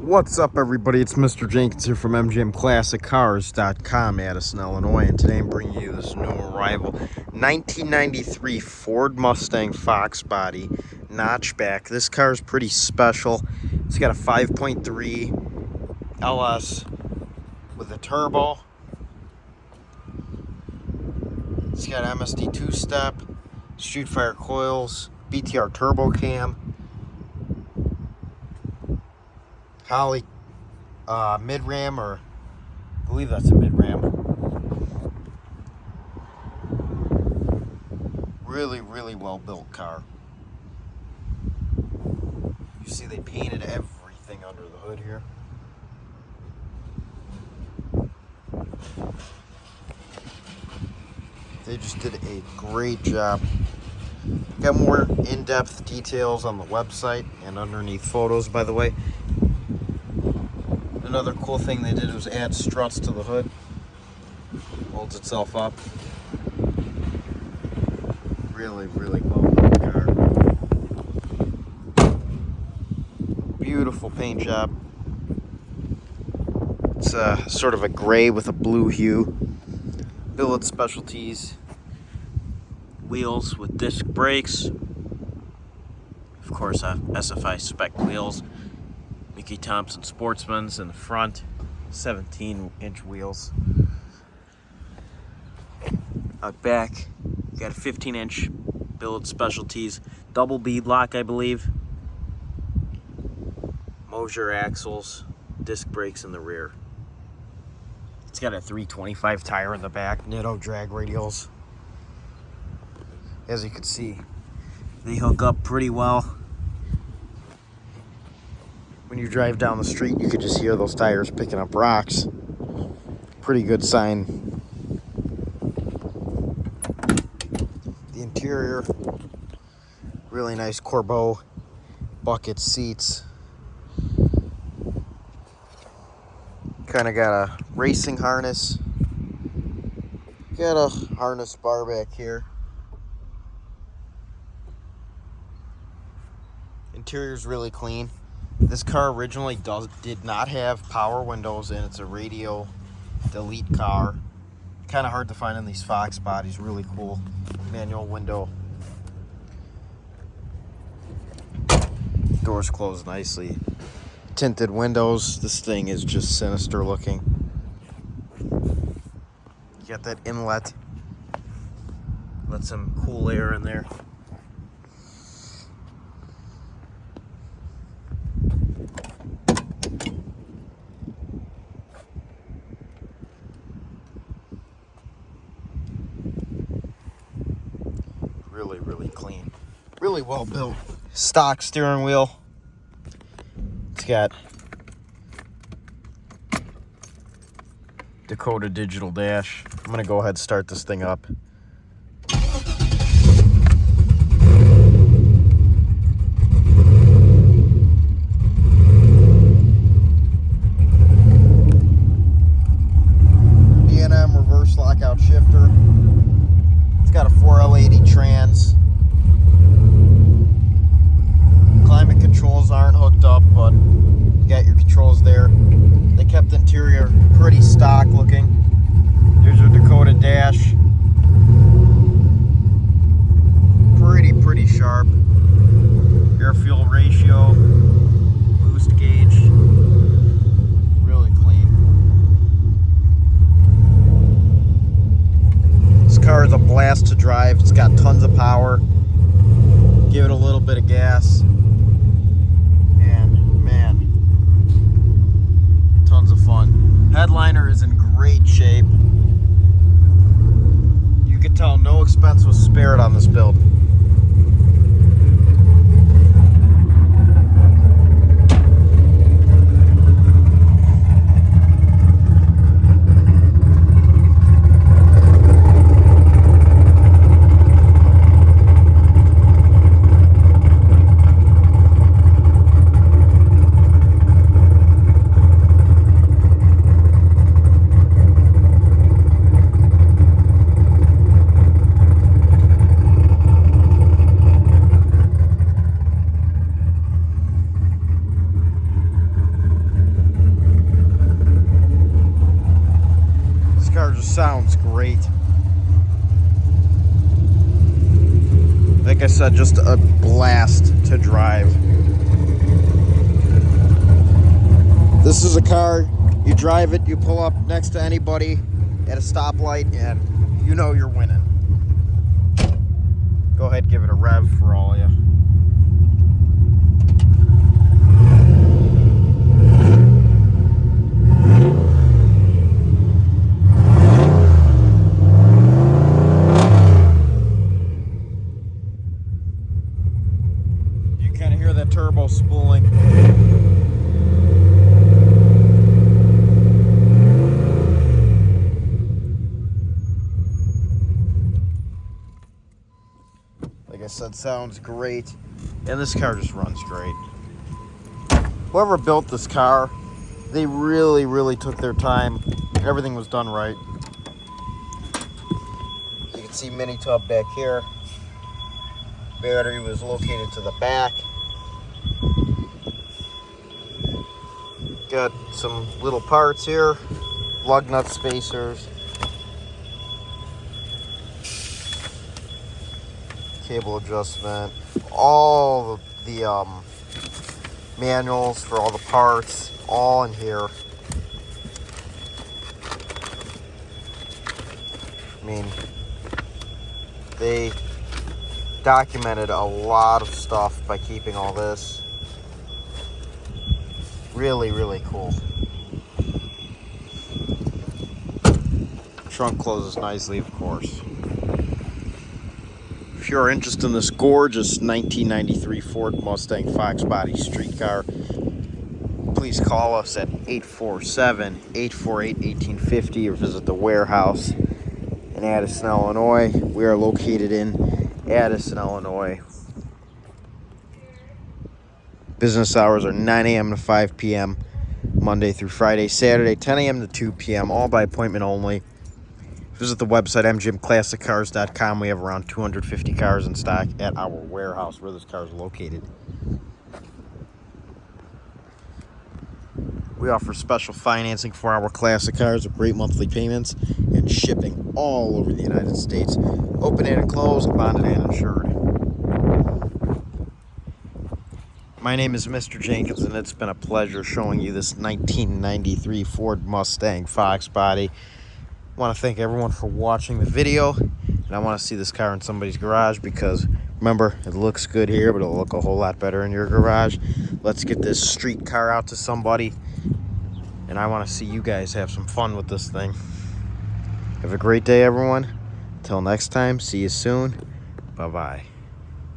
What's up, everybody? It's Mr. Jenkins here from MGMClassicCars.com, Addison, Illinois, and today I'm bringing you this new arrival 1993 Ford Mustang Foxbody notchback. This car is pretty special. It's got a 5.3 LS with a turbo. It's got MSD two-step, Street Fire coils, BTR turbo cam, Holley mid-ram, or I believe that's a mid-ram. Really well built car. You see they painted everything under the hood here. They just did a great job. Got more in-depth details on the website and underneath photos, by the way. Another cool thing they did was add struts to the hood. Holds itself up. Really well built car. Beautiful paint job. It's sort of a gray with a blue hue. Billet Specialties wheels with disc brakes. Of course, SFI spec wheels. Mickey Thompson Sportsman's in the front, 17-inch wheels. Out back, you got a 15-inch Billet Specialties double bead lock, I believe. Moser axles, disc brakes in the rear. It's got a 325 tire in the back, Ditto drag radials. As you can see, they hook up pretty well. When you drive down the street, you could just hear those tires picking up rocks. Pretty good sign. The interior, really nice Corbeau bucket seats. Kind of got a racing harness. Got a harness bar back here. Interior's really clean. This car originally did not have power windows, and it's a radio delete car. Kind of hard to find in these Fox bodies. Really cool manual window. Doors close nicely. Tinted windows. This thing is just sinister looking. You got that inlet. Let some cool air in there. Really clean. Really well built. Stock steering wheel. It's got Dakota digital dash. I'm gonna go ahead and start this thing up. D&M reverse lockout shifter. It's got a 4L80 trans. Climate controls aren't hooked up, but you got your controls there. They kept the interior pretty stock looking. Here's your Dakota dash. Pretty sharp. Air fuel ratio, boost gauge, really clean. This car is a blast to drive. It's got tons of power. Give it a little bit of gas, and man, tons of fun. Headliner is in great shape. You can tell no expense was spared on this build. sounds great. Like I said, just a blast to drive. This is a car, you drive it, you pull up next to anybody at a stoplight, and you know you're winning. Go ahead, give it a rev for all of you. You kind of hear that turbo spooling. Like I said, sounds great, and this car just runs great. Whoever built this car, they really took their time. Everything was done right. You can see mini tub back here. Battery was located to the back. Got some little parts here, lug nut spacers, cable adjustment, all the manuals for all the parts, all in here. I mean, they documented a lot of stuff by keeping all this. Really cool. Trunk closes nicely, of course. If you're interested in this gorgeous 1993 Ford Mustang Foxbody street car, please call us at 847-848-1850 or visit the warehouse in Addison, Illinois. We are located in Addison, Illinois. Business hours are 9 a.m. to 5 p.m. Monday through Friday. Saturday, 10 a.m. to 2 p.m. All by appointment only. Visit the website, mgmclassiccars.com. We have around 250 cars in stock at our warehouse where this car is located. We offer special financing for our classic cars with great monthly payments and shipping all over the United States. Open and closed, bonded and insured. My name is Mr. Jenkins, and it's been a pleasure showing you this 1993 Ford Mustang Foxbody. I want to thank everyone for watching the video, and I want to see this car in somebody's garage because, remember, it looks good here, but it'll look a whole lot better in your garage. Let's get this street car out to somebody, and I want to see you guys have some fun with this thing. Have a great day, everyone. Till next time, see you soon. Bye-bye.